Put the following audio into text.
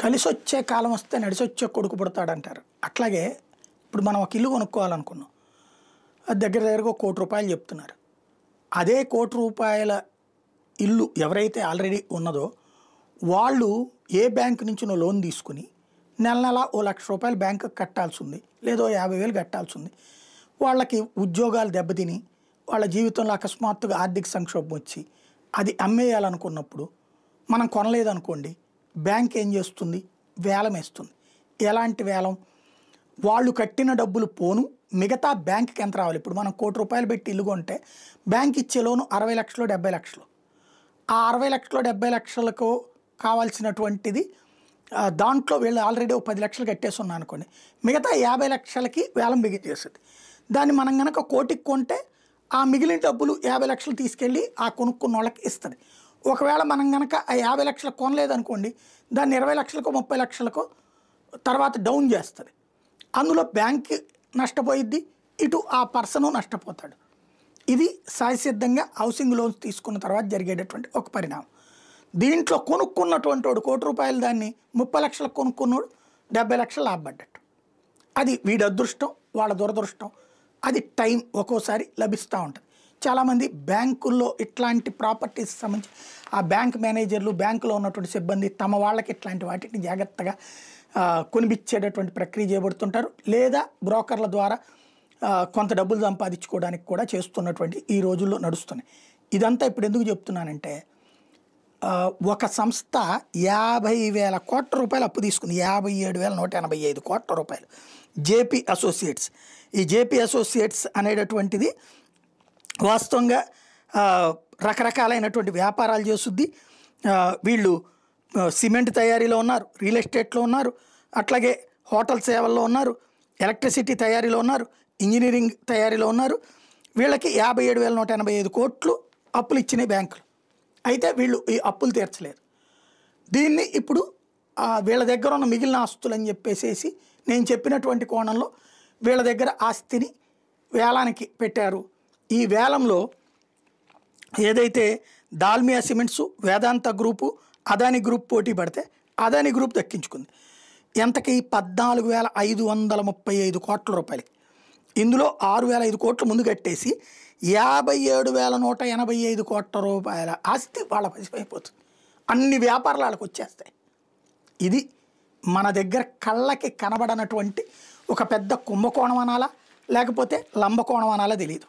కలిసొచ్చే కాలం వస్తే నడిసొచ్చే కొడుకు పుడతాడంటారు. అట్లాగే ఇప్పుడు మనం ఒక ఇల్లు కొనుక్కోవాలనుకున్నాం. అది దగ్గరగా ₹1,00,00,000 చెప్తున్నారు. అదే ₹1,00,00,000 ఇల్లు ఎవరైతే ఆల్రెడీ ఉన్నదో వాళ్ళు ఏ బ్యాంకు నుంచినో లోన్ తీసుకుని నెల నెల ₹1,00,000 బ్యాంకుకి కట్టాల్సి ఉంది, లేదో 50,000 కట్టాల్సి ఉంది. వాళ్ళకి ఉద్యోగాలు దెబ్బతిని వాళ్ళ జీవితంలో అకస్మాత్తుగా ఆర్థిక సంక్షోభం వచ్చి అది అమ్మేయాలనుకున్నప్పుడు మనం కొనలేదనుకోండి, బ్యాంక్ ఏం చేస్తుంది? వేలం వేస్తుంది. ఎలాంటి వేలం? వాళ్ళు కట్టిన డబ్బులు పోను, మిగతా బ్యాంక్కి ఎంత రావాలి? ఇప్పుడు మనం ₹1,00,00,000 పెట్టి ఇల్లు కొంటే బ్యాంక్ ఇచ్చే లోను 60 లక్షలు 70 లక్షలు. ఆ 60 లక్షలు 70 లక్షలకు కావాల్సినటువంటిది దాంట్లో వీళ్ళు ఆల్రెడీ 10 లక్షలు కట్టేసి ఉన్నా అనుకోండి, మిగతా 50 లక్షలకి వేలం బిగించేస్తుంది. దాన్ని మనం కనుక 1,00,00,000 కొంటే ఆ మిగిలిన డబ్బులు 50 లక్షలు తీసుకెళ్ళి ఆ కొనుక్కున్న వాళ్ళకి ఇస్తుంది. ఒకవేళ మనం కనుక ఆ 50 లక్షలు కొనలేదనుకోండి, దాన్ని 20 లక్షలకో 30 లక్షలకో తర్వాత డౌన్ చేస్తుంది. అందులో బ్యాంక్ నష్టపోయిద్ది, ఇటు ఆ పర్సను నష్టపోతాడు. ఇది సహజసిద్ధంగా హౌసింగ్ లోన్స్ తీసుకున్న తర్వాత జరిగేటటువంటి ఒక పరిణామం. దీంట్లో కొనుక్కున్నటువంటి వాడు ₹1,00,00,000 దాన్ని 30 లక్షలకు కొనుక్కున్నాడు, 70 లక్షలు లాభపడ్డట్టు. అది వీడి అదృష్టం, వాళ్ళ దురదృష్టం. అది టైం ఒక్కోసారి లభిస్తూ ఉంటుంది. చాలామంది బ్యాంకుల్లో ఇట్లాంటి ప్రాపర్టీస్ సంబంధించి ఆ బ్యాంక్ మేనేజర్లు, బ్యాంకులో ఉన్నటువంటి సిబ్బంది తమ వాళ్ళకి ఇట్లాంటి వాటిని జాగ్రత్తగా కొనిపించేటటువంటి ప్రక్రియ చేయబడుతుంటారు, లేదా బ్రోకర్ల ద్వారా కొంత డబ్బులు సంపాదించుకోవడానికి కూడా చేస్తున్నటువంటి ఈ రోజుల్లో నడుస్తున్నాయి. ఇదంతా ఇప్పుడు ఎందుకు చెప్తున్నానంటే, ఒక సంస్థ ₹50,000 కోట్ల అప్పు తీసుకుంది. ₹57,185 కోట్ల. JP associates. ఈ జేపీ అసోసియేట్స్ అనేటటువంటిది వాస్తవంగా రకరకాలైనటువంటి వ్యాపారాలు చేస్తుంది. వీళ్ళు సిమెంట్ తయారీలో ఉన్నారు, రియల్ ఎస్టేట్లో ఉన్నారు, అట్లాగే హోటల్ సేవల్లో ఉన్నారు, ఎలక్ట్రిసిటీ తయారీలో ఉన్నారు, ఇంజనీరింగ్ తయారీలో ఉన్నారు. వీళ్ళకి ₹57,185 కోట్లు అప్పులు ఇచ్చినాయి బ్యాంకులు. అయితే వీళ్ళు ఈ అప్పులు తీర్చలేదు. దీన్ని ఇప్పుడు వీళ్ళ దగ్గర ఉన్న మిగిలిన ఆస్తులు అని చెప్పేసి నేను చెప్పినటువంటి కోణంలో వీళ్ళ దగ్గర ఆస్తిని వేలానికి పెట్టారు. ఈ వేలంలో ఏదైతే దాల్మియా సిమెంట్స్, వేదాంత గ్రూపు, అదాని గ్రూప్ పోటీ పడితే అదాని గ్రూప్ దక్కించుకుంది. ఎంతకి? ₹14,535 కోట్ల. ఇందులో ₹6,005 కోట్లు ముందు కట్టేసి ₹57,185 కోట్ల ఆస్తి వాళ్ళ పసిపోయిపోతుంది. అన్ని వ్యాపారాలు వాళ్ళకి వచ్చేస్తాయి. ఇది మన దగ్గర కళ్ళకి కనబడనటువంటి ఒక పెద్ద కుంభకోణం అనాలా లేకపోతే లంబకోణం అనాలా తెలియదు.